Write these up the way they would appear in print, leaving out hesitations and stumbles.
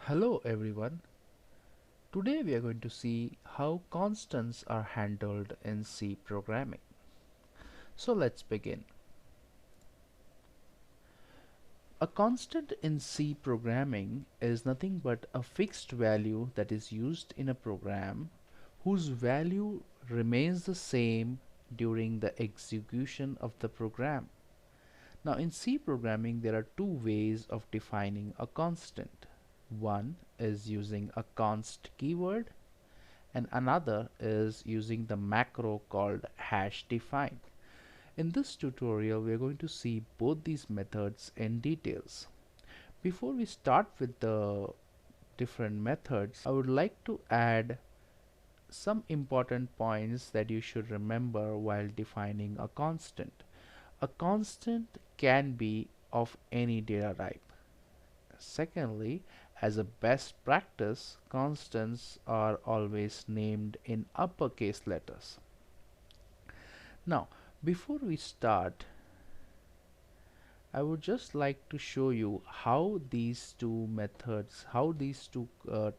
Hello everyone. Today we are going to see how constants are handled in C programming. So let's begin. A constant in C programming is nothing but a fixed value that is used in a program whose value remains the same during the execution of the program. Now in C programming there are two ways of defining a constant. One is using a const keyword and another is using the macro called hash define. In this tutorial we are going to see both these methods in details. Before we start with the different methods, I would like to add some important points that you should remember while defining a constant. A constant can be of any data type. Secondly, as a best practice, constants are always named in uppercase letters. Now, before we start, I would just like to show you how these two methods, how these two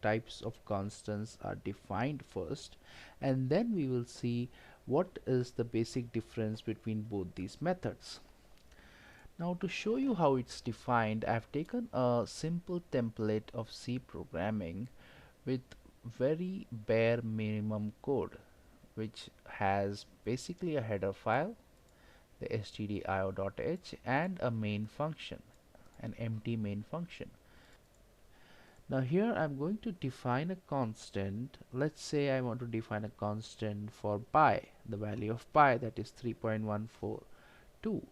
types of constants are defined first, and then we will see what is the basic difference between both these methods. Now to show you how it's defined, I've taken a simple template of C programming with very bare minimum code, which has basically a header file, the stdio.h, and a main function, an empty main function. Now here I'm going to define a constant. Let's say I want to define a constant for pi, the value of pi, that is 3.142.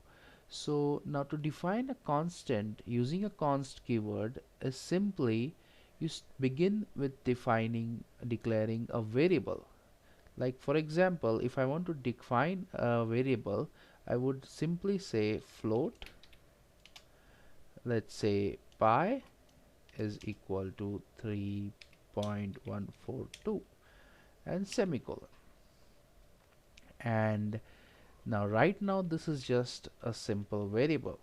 So now to define a constant using a const keyword is simply you begin with declaring a variable. Like for example, if I want to define a variable, I would simply say float, let's say pi is equal to 3.142 and semicolon. And right now this is just a simple variable,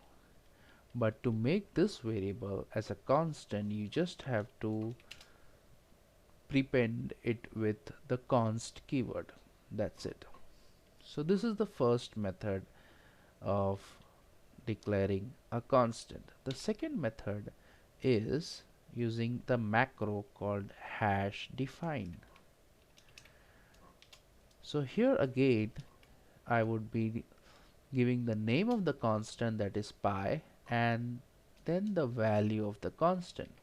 but to make this variable as a constant you just have to prepend it with the const keyword. That's it. So this is the first method of declaring a constant. The second method is using the macro called hash define. So here again I would be giving the name of the constant, that is pi, and then the value of the constant.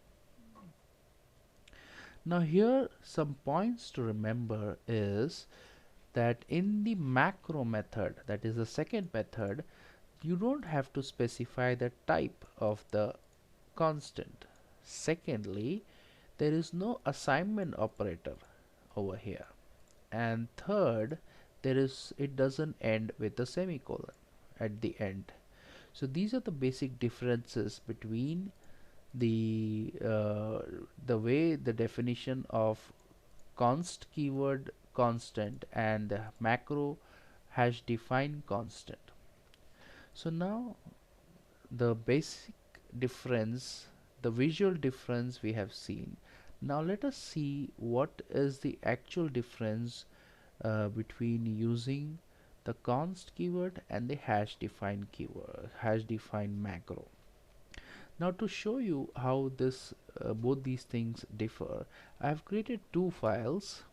Now here some points to remember is that in the macro method, that is the second method, you don't have to specify the type of the constant. Secondly, there is no assignment operator over here. And third, it doesn't end with a semicolon at the end. So these are the basic differences between the way the definition of const keyword constant and the macro hash define constant. So now the basic difference, the visual difference we have seen. Now let us see what is the actual difference between using the const keyword and the hash define keyword, hash define macro. Now to show you how both these things differ, I have created two files.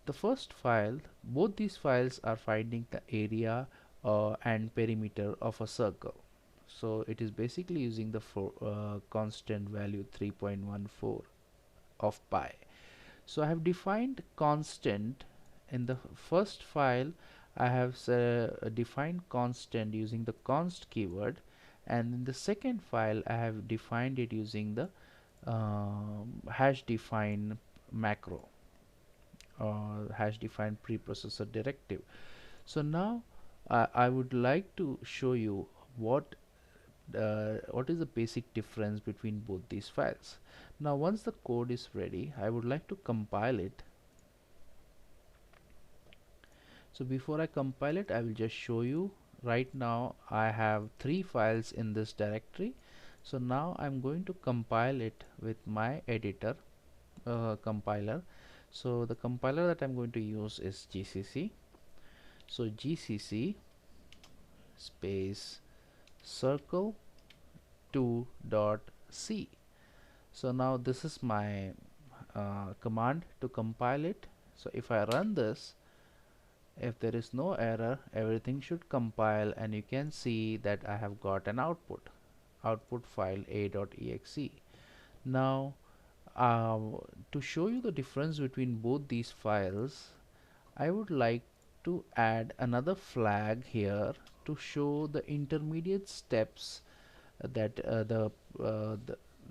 The first file, both these files are finding the area and perimeter of a circle. So it is basically using the constant value 3.14 of pi. So I have defined constant in the first file. I have defined constant using the const keyword, and in the second file I have defined it using the hash define macro or hash define preprocessor directive. So now I would like to show you what is the basic difference between both these files. Now once the code is ready, I would like to compile it. So before I compile it, I will just show you. Right now I have three files in this directory. So now I'm going to compile it with my editor compiler. So the compiler that I'm going to use is GCC. So GCC space circle 2.c. So now this is my command to compile it. So if I run this, if there is no error, everything should compile, and you can see that I have got an output file a.exe. Now to show you the difference between both these files, I would like to add another flag here to show the intermediate steps that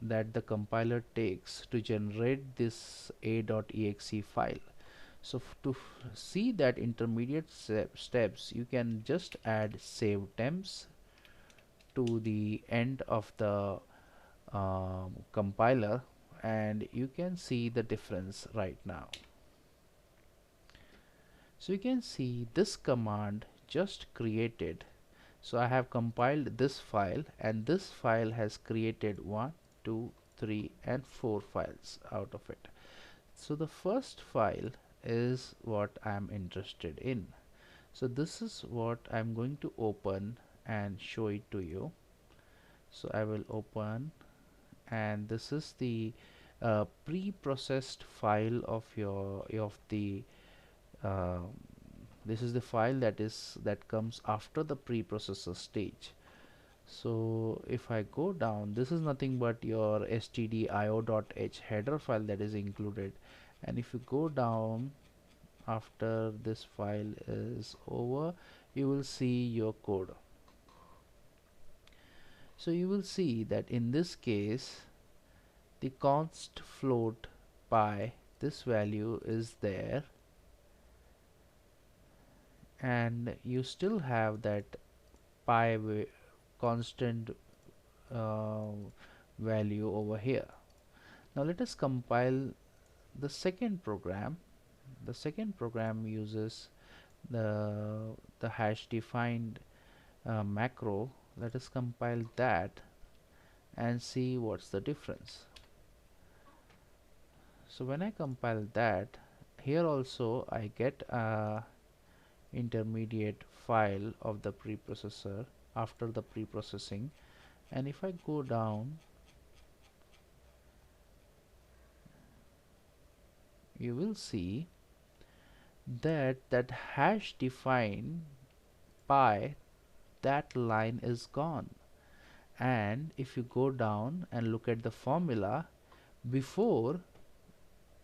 that the compiler takes to generate this a.exe file. So to see that intermediate steps, you can just add save temps to the end of the compiler, and you can see the difference right now. So you can see this command just created. So I have compiled this file, and this file has created 1, 2, 3 and 4 files out of it. So the first file is what I'm interested in. So this is what I'm going to open and show it to you. So I will open, and this is the pre-processed file of the uh, this is the file that comes after the preprocessor stage. So if I go down, this is nothing but your stdio.h header file that is included, and if you go down after this file is over, you will see your code. So you will see that in this case the const float pi, this value is there, and you still have that pi constant uh, value over here. Now let us compile the second program. The second program uses the hash defined macro. Let us compile that and see what's the difference. So when I compile that, here also I get a intermediate file of the preprocessor after the preprocessing, and if I go down, you will see that that hash define pi, that line is gone. And if you go down and look at the formula, before,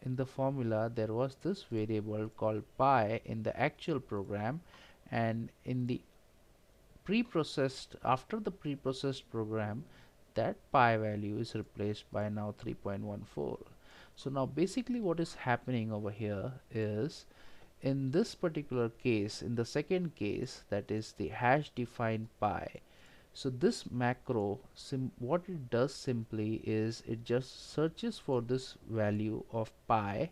in the formula there was this variable called pi in the actual program, and in the preprocessed, after the preprocessed program, that pi value is replaced by now 3.14. So now basically what is happening over here is, in this particular case, in the second case, that is the hash defined pi, so this macro, what it does simply is it just searches for this value of pi,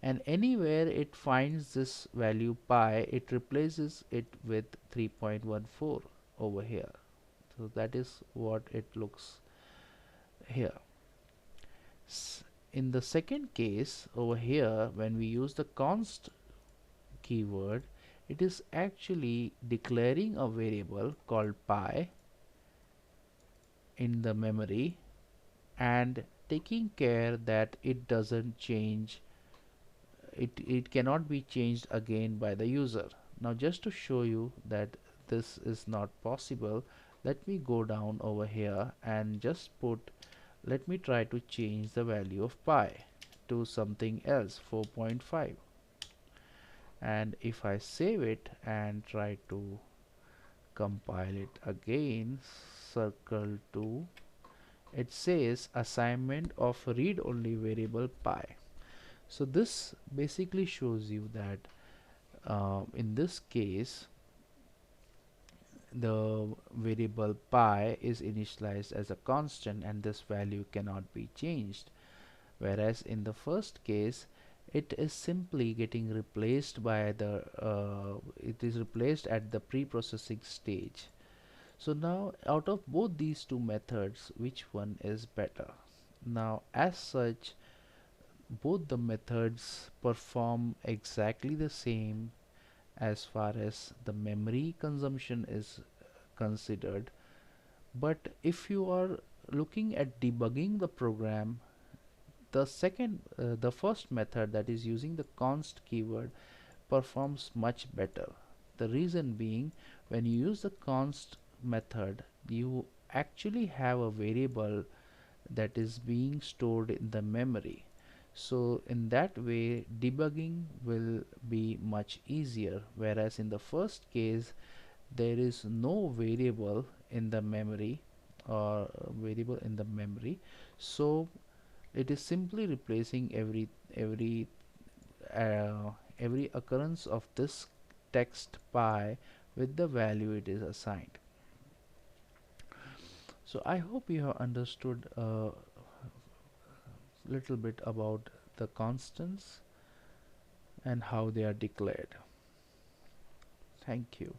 and anywhere it finds this value pi, it replaces it with 3.14 over here. So that is what it looks here. In the second case over here, when we use the const keyword, it is actually declaring a variable called pi in the memory and taking care that it doesn't change, it cannot be changed again by the user. Now just to show you that this is not possible, let me go down over here and just put, let me try to change the value of pi to something else, 4.5, and if I save it and try to compile it again, circle 2, it says assignment of read-only variable pi. So this basically shows you that in this case the variable pi is initialized as a constant, and this value cannot be changed, whereas in the first case it is simply getting replaced by the it is replaced at the pre-processing stage. So now out of both these two methods, which one is better? Now as such, both the methods perform exactly the same as far as the memory consumption is considered. But if you are looking at debugging the program, the first method, that is using the const keyword, performs much better. The reason being, when you use the const method, you actually have a variable that is being stored in the memory. So in that way, debugging will be much easier, whereas in the first case there is no variable in the memory, or variable in the memory. So it is simply replacing uh, every occurrence of this text pi with the value it is assigned. So I hope you have understood a little bit about the constants and how they are declared. Thank you.